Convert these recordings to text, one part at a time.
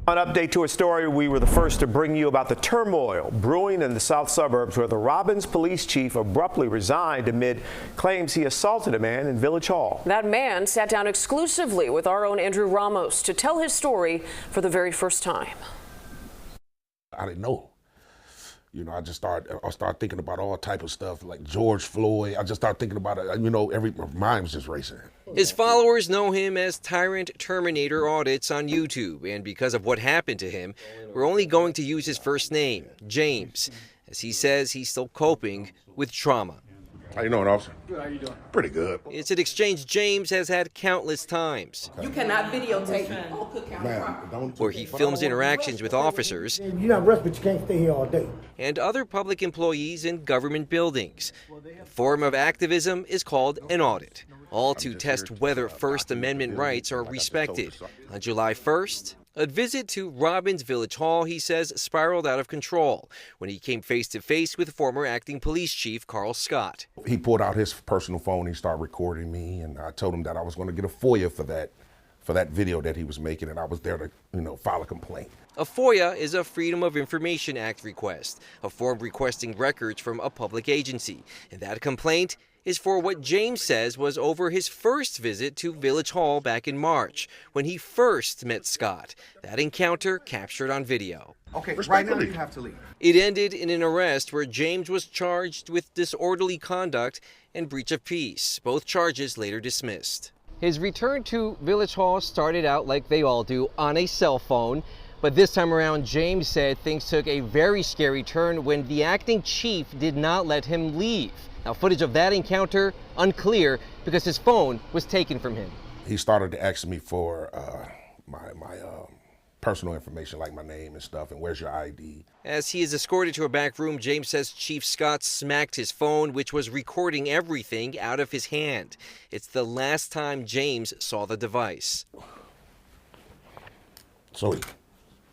An update to a story we were the first to bring you about the turmoil brewing in the south suburbs, where the Robbins police chief abruptly resigned amid claims he assaulted a man in Village Hall. That man sat down exclusively with our own Andrew Ramos to tell his story for the very first time. I didn't know. You know, I started thinking about all type of stuff like George Floyd. I just started thinking about it. You know, my mind was just racing. His followers know him as Tyrant Terminator Audits on YouTube, and because of what happened to him, we're only going to use his first name, James, as he says he's still coping with trauma. How you doing, officer? Good, how you doing? Pretty good. It's an exchange James has had countless times. You cannot videotape on Cook County property. Where he films interactions with officers. You're not arrested, but you can't stay here all day. And other public employees in government buildings. A form of activism is called an audit, all to test whether First Amendment rights are respected. On July 1st, a visit to Robbins Village Hall, he says, spiraled out of control when he came face to face with former acting police chief Carl Scott. He pulled out his personal phone, he started recording me, and I told him that I was going to get a FOIA for that video that he was making, and I was there to, you know, file a complaint. A FOIA is a Freedom of Information Act request, a form requesting records from a public agency, and that complaint is for what James says was over his first visit to Village Hall back in March, when he first met Scott. That encounter captured on video. Okay, right now you have to leave. It ended in an arrest where James was charged with disorderly conduct and breach of peace, both charges later dismissed. His return to Village Hall started out like they all do, on a cell phone. But this time around, James said things took a very scary turn when the acting chief did not let him leave. Now, footage of that encounter unclear because his phone was taken from him. He started to ask me for my personal information, like my name and stuff, and where's your ID. As he is escorted to a back room, James says Chief Scott smacked his phone, which was recording everything, out of his hand. It's the last time James saw the device. So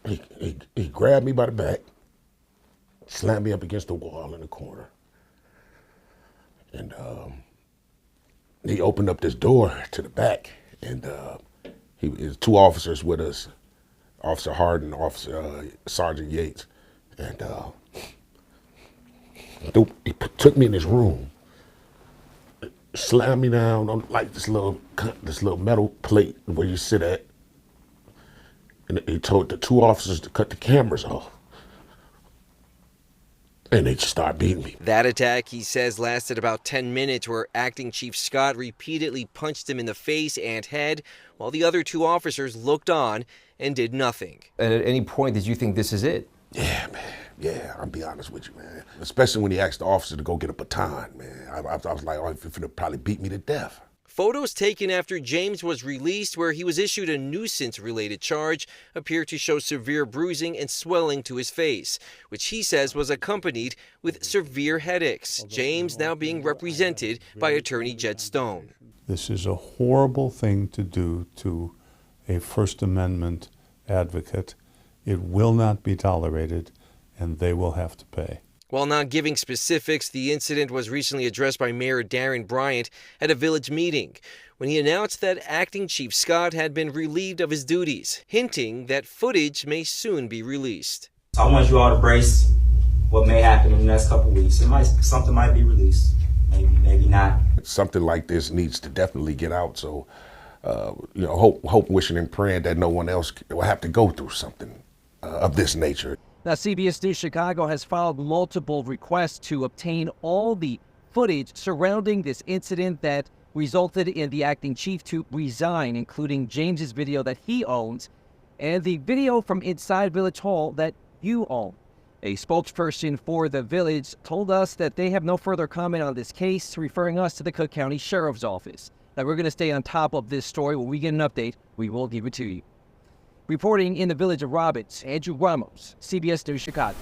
he grabbed me by the back, slammed me up against the wall in the corner. And he opened up this door to the back, and he was two officers with us, Officer Harden, Sergeant Yates, and he took me in his room, slammed me down on like this little metal plate where you sit at, and he told the two officers to cut the cameras off. And they just started beating me. That attack, he says, lasted about 10 minutes, where acting Chief Scott repeatedly punched him in the face and head, while the other two officers looked on and did nothing. And at any point, did you think this is it? Yeah, man. Yeah, I'll be honest with you, man. Especially when he asked the officer to go get a baton, man. I was like, oh, he's gonna probably beat me to death. Photos taken after James was released, where he was issued a nuisance-related charge, appear to show severe bruising and swelling to his face, which he says was accompanied with severe headaches. James now being represented by attorney Jed Stone. This is a horrible thing to do to a First Amendment advocate. It will not be tolerated, and they will have to pay. While not giving specifics, the incident was recently addressed by Mayor Darren Bryant at a village meeting when he announced that acting Chief Scott had been relieved of his duties, hinting that footage may soon be released. So I want you all to brace what may happen in the next couple of weeks. Something might be released, maybe not. Something like this needs to definitely get out. So, you know, hope, wishing, and praying that no one else will have to go through something of this nature. Now, CBS News Chicago has filed multiple requests to obtain all the footage surrounding this incident that resulted in the acting chief to resign, including James's video that he owns and the video from inside Village Hall that you own. A spokesperson for the village told us that they have no further comment on this case, referring us to the Cook County Sheriff's Office. Now, we're going to stay on top of this story. When we get an update, we will give it to you. Reporting in the village of Robbins, Andrew Ramos, CBS News Chicago.